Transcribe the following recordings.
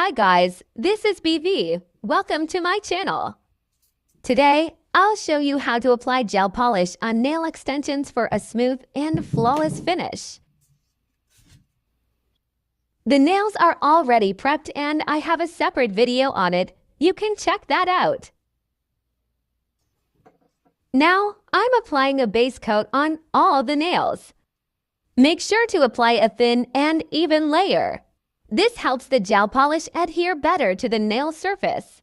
Hi guys, this is BV. Welcome to my channel. Today, I'll show you how to apply gel polish on nail extensions for a smooth and flawless finish. The nails are already prepped and I have a separate video on it. You can check that out. Now, I'm applying a base coat on all the nails. Make sure to apply a thin and even layer. This helps the gel polish adhere better to the nail surface.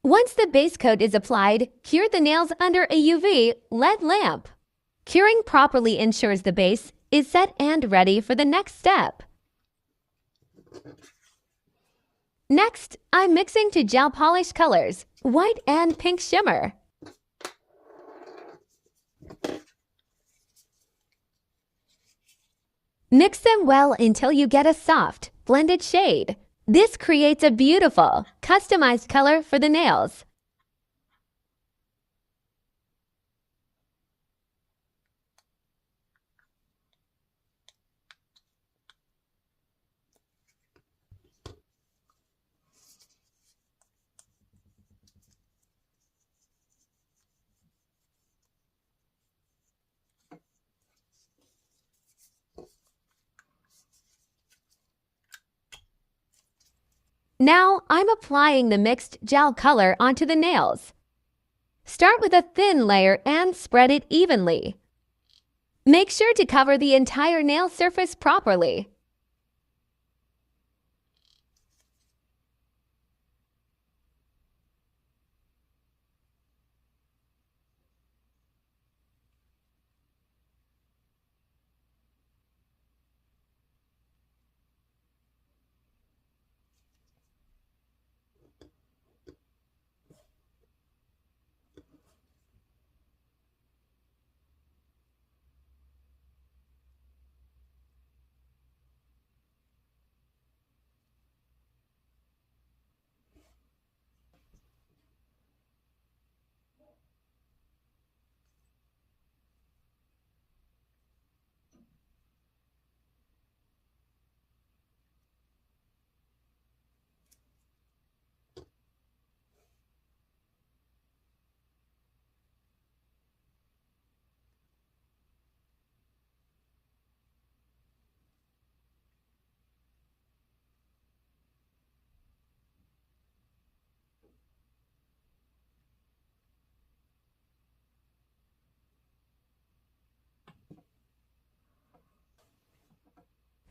Once the base coat is applied, cure the nails under a UV LED lamp. Curing properly ensures the base is set and ready for the next step. Next, I'm mixing to gel polish colors, white and pink shimmer. Mix them well until you get a soft, blended shade. This creates a beautiful, customized color for the nails. Now, I'm applying the mixed gel color onto the nails. Start with a thin layer and spread it evenly. Make sure to cover the entire nail surface properly.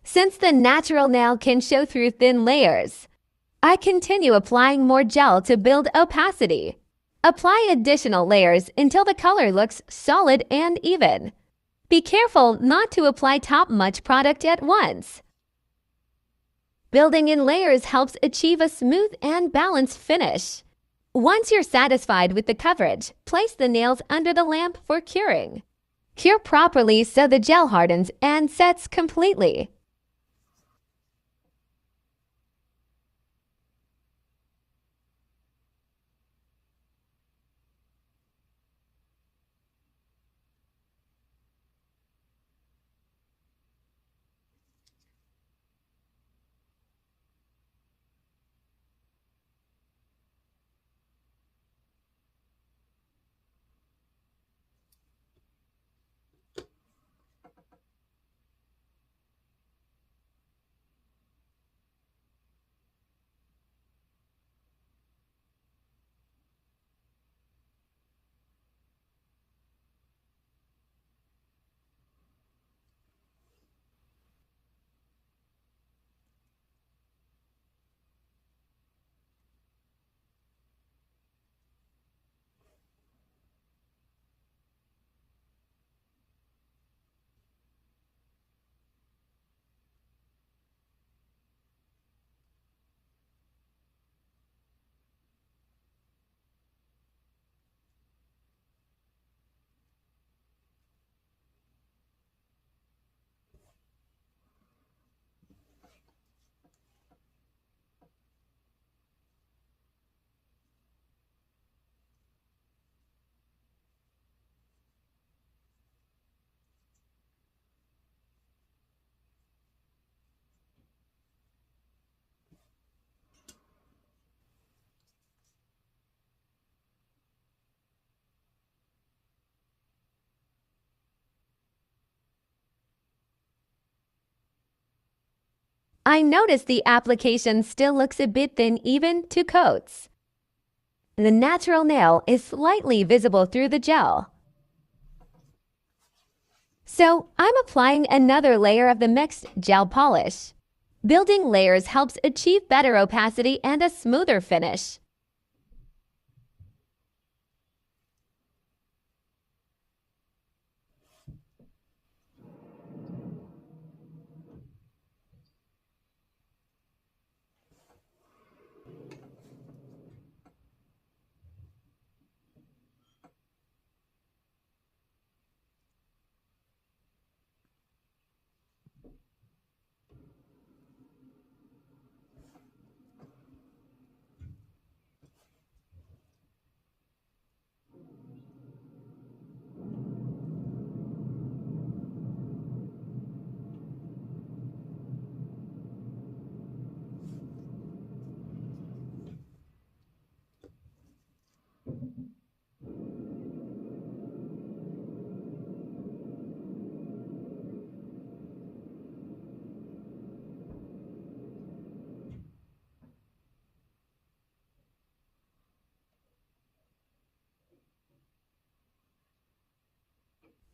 Since the natural nail can show through thin layers, I continue applying more gel to build opacity. Apply additional layers until the color looks solid and even. Be careful not to apply too much product at once. Building in layers helps achieve a smooth and balanced finish. Once you're satisfied with the coverage, place the nails under the lamp for curing. Cure properly so the gel hardens and sets completely. I notice the application still looks a bit thin even to coats. The natural nail is slightly visible through the gel. So I'm applying another layer of the mixed gel polish. Building layers helps achieve better opacity and a smoother finish.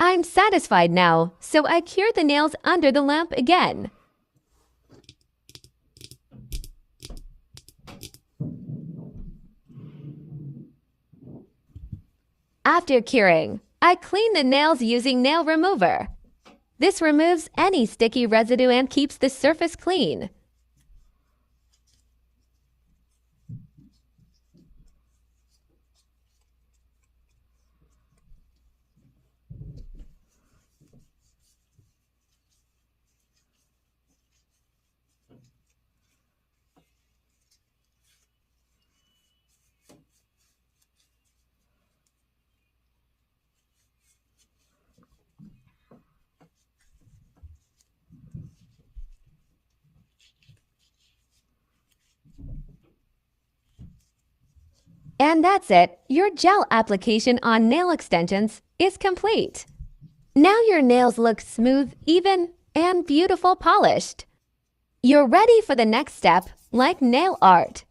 I'm satisfied now, so I cure the nails under the lamp again. After curing, I clean the nails using nail remover. This removes any sticky residue and keeps the surface clean. And that's it. Your gel application on nail extensions is complete. Now your nails look smooth, even, and beautiful polished. You're ready for the next step, like nail art.